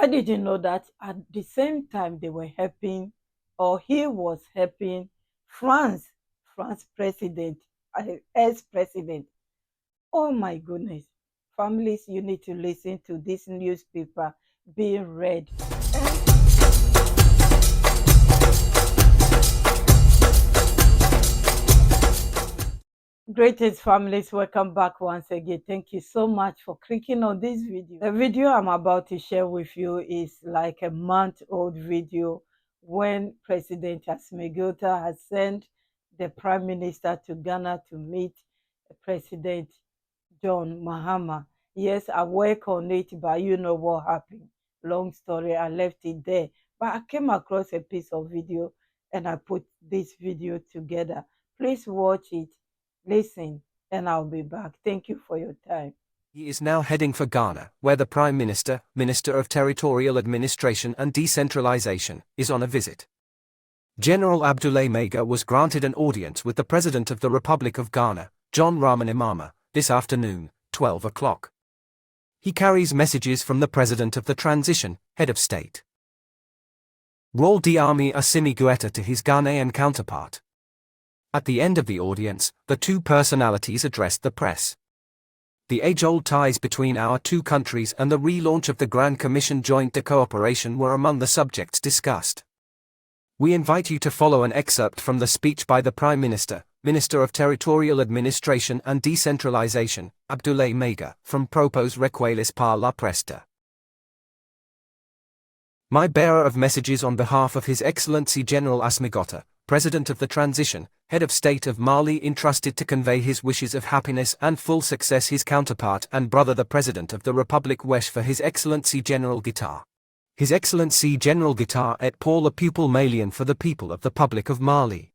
I didn't know that at the same time they were helping, or he was helping France, France president, ex-president. Oh my goodness. Families, you need to listen to this newspaper being read. Greetings, families. Welcome back once again. Thank you so much for clicking on this video. The video I'm about to share with you is like a month-old video when President Asmigota has sent the Prime Minister to Ghana to meet President John MAHAMA. Yes, I work on it, but you know what happened. Long story, I left it there. But I came across a piece of video and I put this video together. Please watch it, listen, and I'll be back. Thank you for your time. He is now heading for Ghana, where the Prime Minister, Minister of Territorial Administration and Decentralization, is on a visit. General Abdoulaye Maiga was granted an audience with the President of the Republic of Ghana, John MAHAMA, this afternoon, 12 o'clock. He carries messages from the President of the Transition, Head of State, Rol d'Armée Assimi Goïta, to his Ghanaian counterpart. At the end of the audience, the two personalities addressed the press. The age-old ties between our two countries and the relaunch of the Grand Commission Joint de Cooperation were among the subjects discussed. We invite you to follow an excerpt from the speech by the Prime Minister, Minister of Territorial Administration and Decentralization, Abdoulaye Maiga, from Propos requeles par la Presta. My bearer of messages on behalf of His Excellency General Asmigota, President of the Transition, Head of State of Mali, entrusted to convey his wishes of happiness and full success his counterpart and brother the President of the Republic wish for His Excellency General Guitar. His Excellency General Guitar et pour le peuple malien, for the people of the Public of Mali.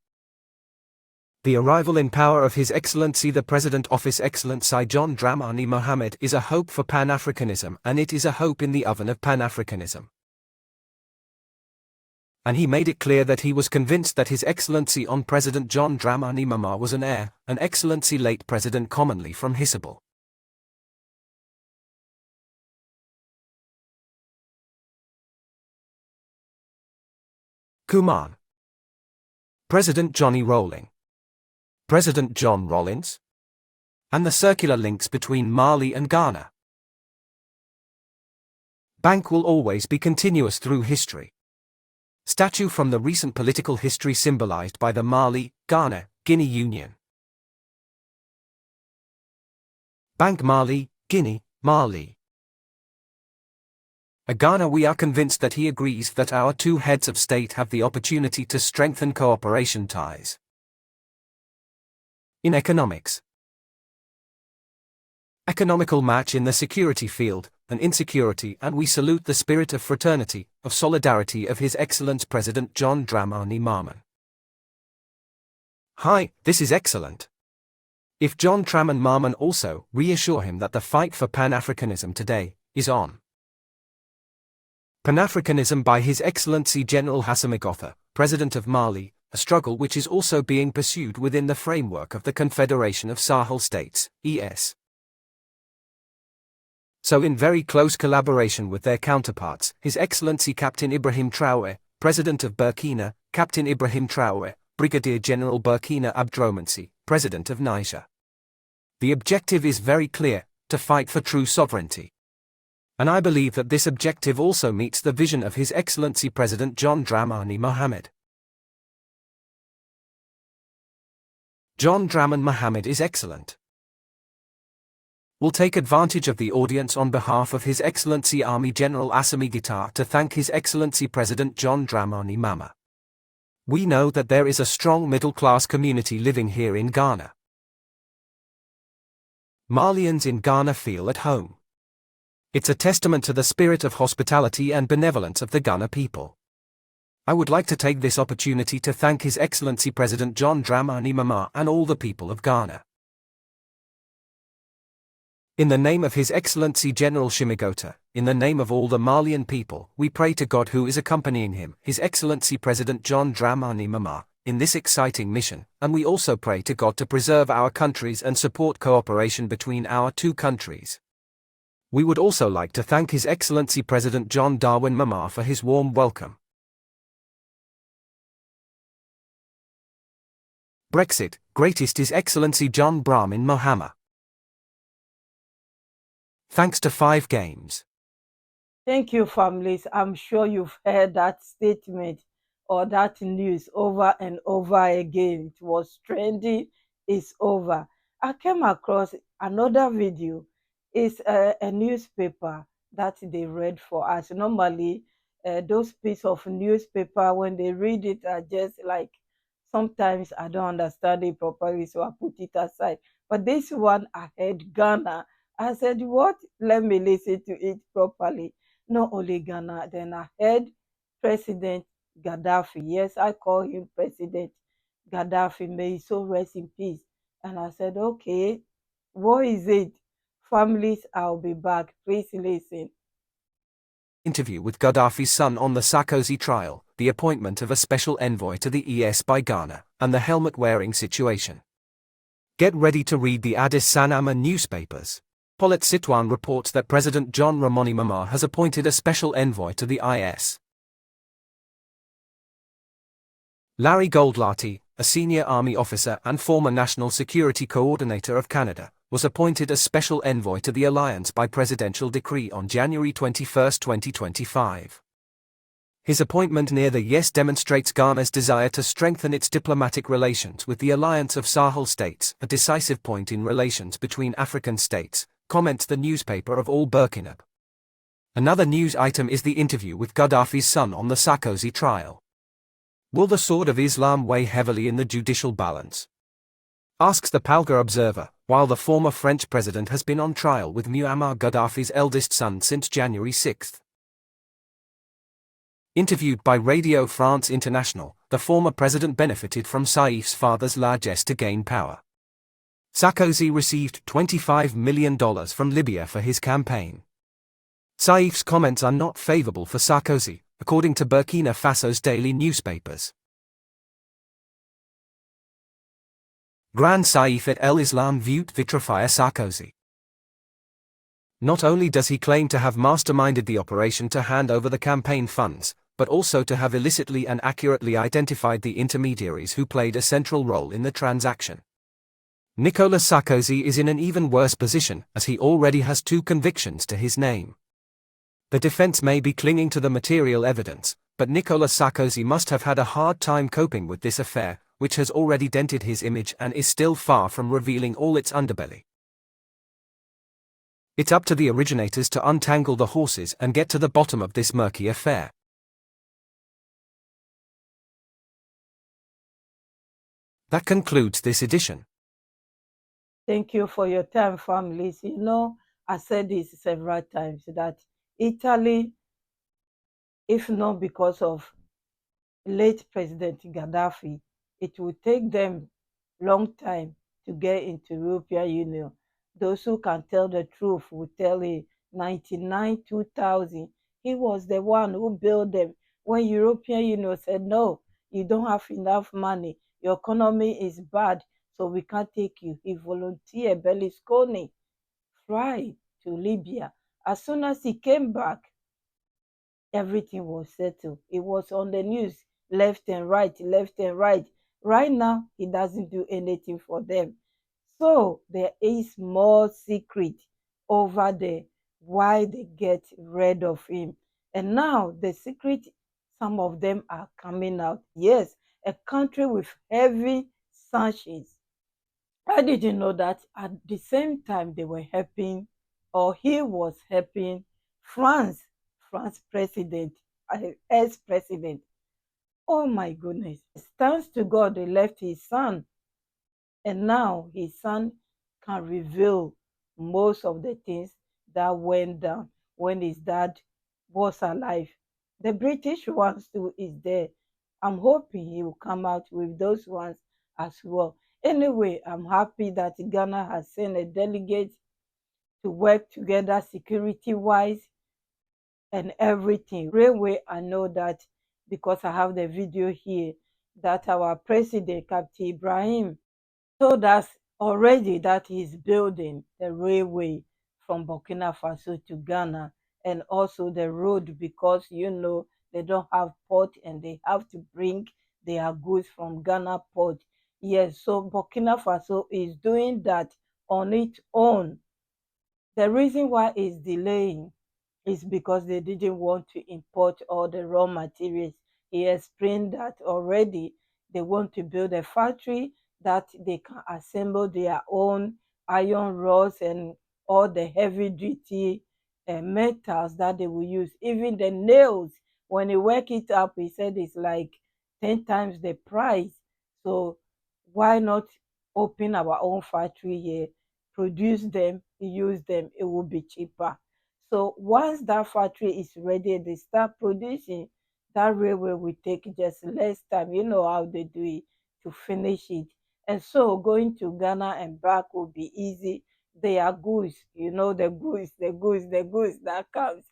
The arrival in power of His Excellency the President of His Excellency John Dramani Mohammed is a hope for Pan-Africanism, and it is a hope in the oven of Pan-Africanism. And he made it clear that he was convinced that His Excellency on President John Dramani Mahama was an heir, an Excellency late President commonly from Hisable. Kuman. President Johnny Rowling. President John Rollins. And the circular links between Mali and Ghana. Bank will always be continuous through history. Statue from the recent political history symbolized by the Mali-Ghana, Guinea Union. Bank Mali, Guinea, Mali. At Ghana we are convinced that he agrees that our two heads of state have the opportunity to strengthen cooperation ties. In economics. Economical match in the security field, and insecurity, and we salute the spirit of fraternity, of solidarity of His Excellence President John Dramani Mahama. Hi, this is excellent. If John Dramani Mahama also reassure him that the fight for Pan-Africanism today is on. Pan-Africanism by His Excellency General Asmigota, President of Mali, a struggle which is also being pursued within the framework of the Confederation of Sahel States, AES. So in very close collaboration with their counterparts, His Excellency Captain Ibrahim Traoré, President of Burkina, Captain Ibrahim Traoré, Brigadier General Burkina Abdromansi, President of Niger. The objective is very clear, to fight for true sovereignty. And I believe that this objective also meets the vision of His Excellency President John Dramani Mohammed. John Dramani Mohammed is excellent. Will take advantage of the audience on behalf of His Excellency Army General Assimi Goïta to thank His Excellency President John Dramani Mahama. We know that there is a strong middle-class community living here in Ghana. Malians in Ghana feel at home. It's a testament to the spirit of hospitality and benevolence of the Ghana people. I would like to take this opportunity to thank His Excellency President John Dramani Mahama and all the people of Ghana. In the name of His Excellency General Shimigota, in the name of all the Malian people, we pray to God who is accompanying him, His Excellency President John Dramani Mahama, in this exciting mission, and we also pray to God to preserve our countries and support cooperation between our two countries. We would also like to thank His Excellency President John Darwin MAHAMA for his warm welcome. Brexit, greatest His Excellency John Brahmin MAHAMA. Thanks to 5 games. Thank you, families. I'm sure you've heard that statement or that news over and over again. It was trending, it's over. I came across another video. It's a newspaper that they read for us. Normally, those pieces of newspaper, when they read it, are just like, sometimes I don't understand it properly, so I put it aside. But this one, I heard Ghana. I said, what? Let me listen to it properly. Not only Ghana, then I heard President Gaddafi. Yes, I call him President Gaddafi. May he so rest in peace. And I said, okay, what is it? Families, I'll be back. Please listen. Interview with Gaddafi's son on the Sarkozy trial, the appointment of a special envoy to the AES by Ghana, and the helmet-wearing situation. Get ready to read the Addis Sanama newspapers. Polit Citoyen reports that President John Dramani Mahama has appointed a special envoy to the AES. Larry Goldlahti, a senior army officer and former National Security Coordinator of Canada, was appointed as special envoy to the alliance by presidential decree on January 21, 2025. His appointment near the AES demonstrates Ghana's desire to strengthen its diplomatic relations with the alliance of Sahel states, a decisive point in relations between African states, comments the newspaper of all Burkina. Another news item is the interview with Gaddafi's son on the Sarkozy trial. Will the sword of Islam weigh heavily in the judicial balance? Asks the Palga Observer, while the former French president has been on trial with Muammar Gaddafi's eldest son since January 6. Interviewed by Radio France International, the former president benefited from Saif's father's largesse to gain power. Sarkozy received $25 million from Libya for his campaign. Saif's comments are not favorable for Sarkozy, according to Burkina Faso's daily newspapers. Grand Saif et el-Islam veut vitrifier Sarkozy. Not only does he claim to have masterminded the operation to hand over the campaign funds, but also to have illicitly and accurately identified the intermediaries who played a central role in the transaction. Nicolas Sarkozy is in an even worse position, as he already has 2 convictions to his name. The defense may be clinging to the material evidence, but Nicolas Sarkozy must have had a hard time coping with this affair, which has already dented his image and is still far from revealing all its underbelly. It's up to the originators to untangle the horses and get to the bottom of this murky affair. That concludes this edition. Thank you for your time, families. I said this several times that Italy, if not because of late President Gaddafi, it will take them long time to get into European Union. Those who can tell the truth will tell it. 99, 2000, he was the one who built them. When European Union said, no, you don't have enough money, your economy is bad, so we can't take you. He volunteered Berlusconi fly to Libya. As soon as he came back, everything was settled. It was on the news, left and right, left and right. Right now, he doesn't do anything for them. So there is more secret over there why they get rid of him. And now the secret, some of them are coming out. Yes, a country with heavy sanctions. I didn't know that at the same time they were helping, or he was helping France president, ex-president. Oh my goodness. Thanks to God, they left his son. And now his son can reveal most of the things that went down when his dad was alive. The British ones too is there. I'm hoping he will come out with those ones as well. Anyway, I'm happy that Ghana has sent a delegate to work together security-wise and everything. Railway, I know that because I have the video here, that our president, Captain Ibrahim, told us already that he's building the railway from Burkina Faso to Ghana, and also the road, because they don't have port and they have to bring their goods from Ghana port. Yes, so Burkina Faso is doing that on its own. The reason why it's delaying is because they didn't want to import all the raw materials. He explained that already. They want to build a factory that they can assemble their own iron rods and all the heavy duty metals that they will use. Even the nails, when he work it up, he said it's like 10 times the price. So why not open our own factory here, produce them, use them? It will be cheaper. So once that factory is ready, they start producing, that railway will take just less time. You know how they do it to finish it. And so going to Ghana and back will be easy. They are goods, the goods that comes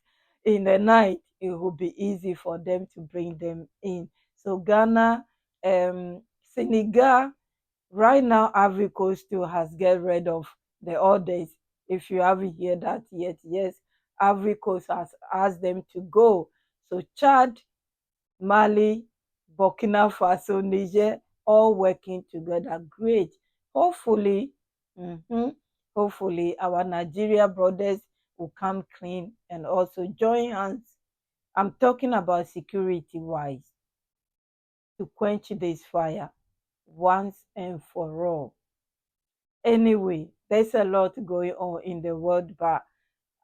in the night. It will be easy for them to bring them in. So Ghana, Senegal, right now, Ivory Coast still has get rid of the orders. If you haven't heard that yet, yes, Ivory Coast has asked them to go. So Chad, Mali, Burkina Faso, Niger, all working together. Great. Hopefully, mhm, hopefully our Nigeria brothers will come clean and also join hands. I'm talking about security wise, to quench this fire once and for all. Anyway, there's a lot going on in the world, but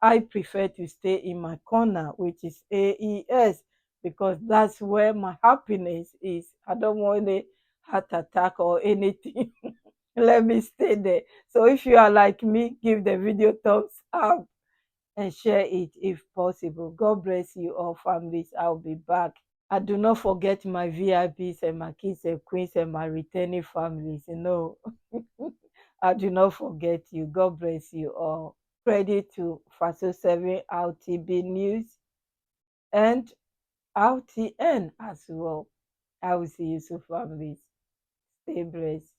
I prefer to stay in my corner, which is AES, because that's where my happiness is. I don't want a heart attack or anything. Let me stay there. So if you are like me, give the video thumbs up and share it if possible. God bless you all, families. I'll be back. I do not forget my VIPs and my kings and queens and my returning families. I do not forget you. God bless you all. Credit to Faso 7 RTB News and RTN as well. I will see you soon, families. Stay blessed.